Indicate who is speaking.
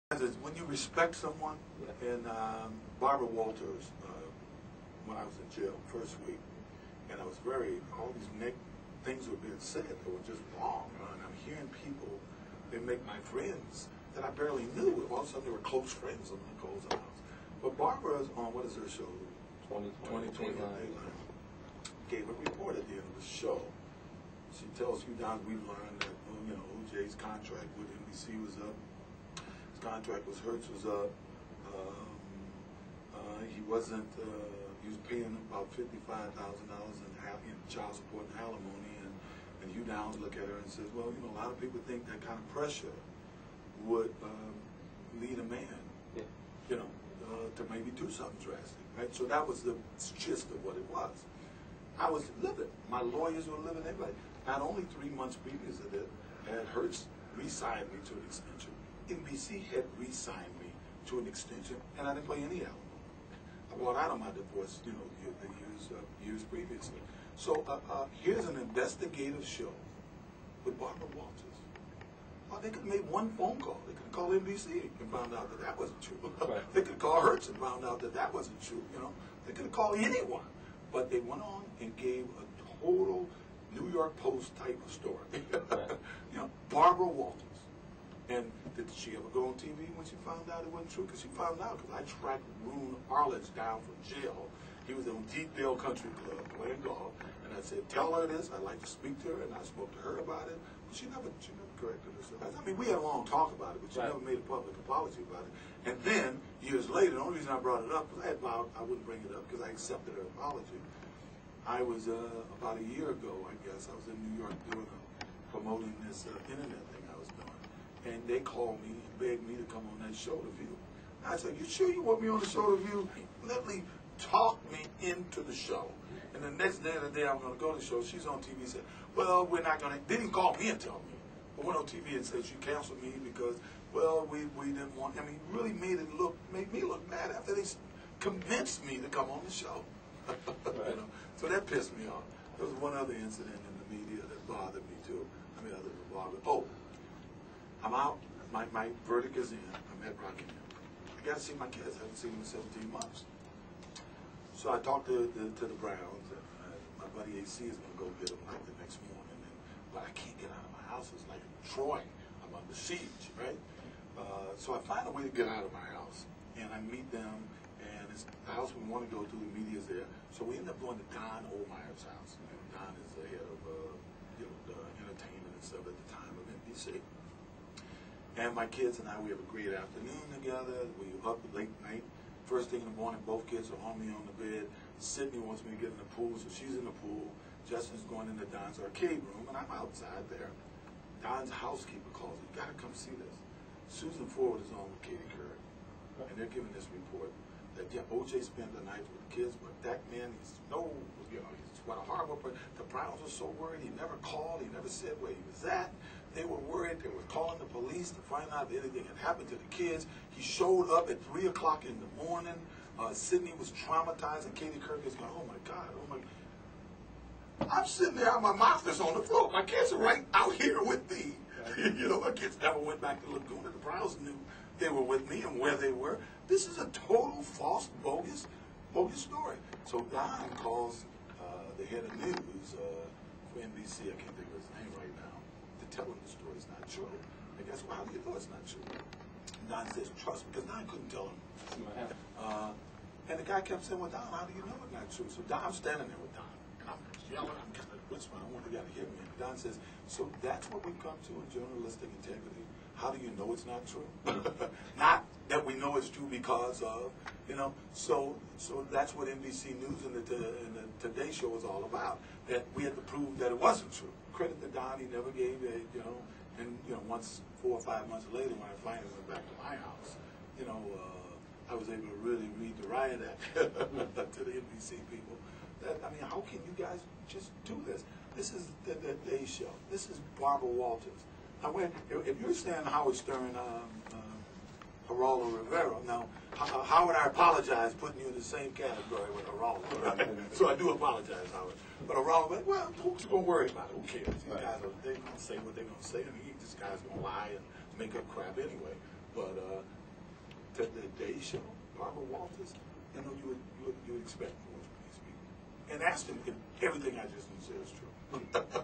Speaker 1: When you respect someone, and Barbara Walters, when I was in jail first week, and I was all these things were being said that were just wrong, and I'm hearing people, they make my friends that I barely knew, all of a sudden they were close friends of Nicole's house. But Barbara's on, what is her show? 2020 Dayline. Gave a report at the end of the show. She tells you now we've learned that, OJ's contract with NBC was up. Contract was Hertz was up. He wasn't. He was paying about $55,000 in child support and alimony, and Hugh Downs looked at her and says, "Well, a lot of people think that kind of pressure would lead a man, to maybe do something drastic, right?" So that was the gist of what it was. I was livid. My lawyers were livid. Everybody. Not only 3 months previous to that, had Hertz re-signed me to an extension. NBC had re-signed me to an extension, and I didn't pay any alimony. I bought out of my divorce, years previously. So here's an investigative show with Barbara Walters. Well, they could have made one phone call. They could have called NBC and found out that wasn't true. Right. They could have called Hertz and found out that wasn't true. They could have called anyone, but they went on and gave a total New York Post type of story. Right. Barbara Walters. And did she ever go on TV when she found out it wasn't true? Because she found out, because I tracked Roone Arledge down from jail. He was on Deepdale Country Club playing golf. And I said, tell her this, I'd like to speak to her. And I spoke to her about it. But she never corrected herself. I mean, we had a long talk about it, but she never made a public apology about it. And then, years later, the only reason I brought it up was I had vowed I wouldn't bring it up because I accepted her apology. I was, about a year ago, I guess, I was in New York promoting this internet thing I was doing. And they called me and begged me to come on that show, The View. I said, "You sure you want me on the show, The View?" He literally talked me into the show. And the next day, the day I'm going to go to the show, she's on TV and said, "Well, we're not going to," didn't call me and tell me, but went on TV and said she canceled me because, well, we didn't want, really made me look bad after they convinced me to come on the show. Right. So that pissed me off. There was one other incident in the media that bothered me too. Other than bothered. I'm out. My verdict is in. I'm at Rockingham. I got to see my kids. I haven't seen them in 17 months. So I talked to the Browns, and my buddy AC is going to go get them like the next morning. But I can't get out of my house. It's like Troy. I'm under siege, right? So I find a way to get out of my house, and I meet them, and it's the house we want to go to. The media's there. So we end up going to Don Ohlmeyer's house. And Don is the head of the entertainment and stuff at the time of NBC. And my kids and I, we have a great afternoon together. We were up late night. First thing in the morning, both kids are on me on the bed. Sydney wants me to get in the pool, so she's in the pool. Justin's going into Don's arcade room, and I'm outside there. Don's housekeeper calls me, "You got to come see this." Susan Ford is on with Katie Couric, and they're giving this report that, OJ spent the night with the kids, but that man, he's what a horrible person. The Browns were so worried. He never called. He never said where he was at. They were worried. They were calling the police to find out if anything had happened to the kids. He showed up at 3 o'clock in the morning. Sydney was traumatized, and Katie Couric is going, "Oh my God, oh my." I'm sitting there, my mouth is on the floor. My kids are right out here with me. My kids never went back to Laguna. The Browns knew they were with me and where they were. This is a total false, bogus story. So Don calls the head of news for NBC, I can't think of his name right now, to tell him the story's not true. And guess what? How do you know it's not true? Don says, "Trust me," because Don couldn't tell him. And the guy kept saying, "Well, Don, how do you know it's not true?" So I'm standing there with Don. And I'm yelling, I'm kind of whispering, I want the guy to hear me. And Don says, "So that's what we come to in journalistic integrity. How do you know it's not true?" Not that we know it's true because of, So that's what NBC News and the Today Show is all about. That we had to prove that it wasn't true. Credit to Don, he never gave it, And once 4 or 5 months later, when I finally went back to my house, I was able to really read the riot act to the NBC people. How can you guys just do this? This is the Day Show. This is Barbara Walters. Now, if you're saying Howard Stern, Geraldo Riveras, now, Howard, I apologize putting you in the same category with Geraldo, right? So I do apologize, Howard. But Geraldo, well, who's going to worry about it? Who cares? These guys, they're going to say what they're going to say, and this guy's going to lie and make up crap anyway. But the Today Show, Barbara Walters, you know, you would expect more from these people. And ask them if everything I just said is true.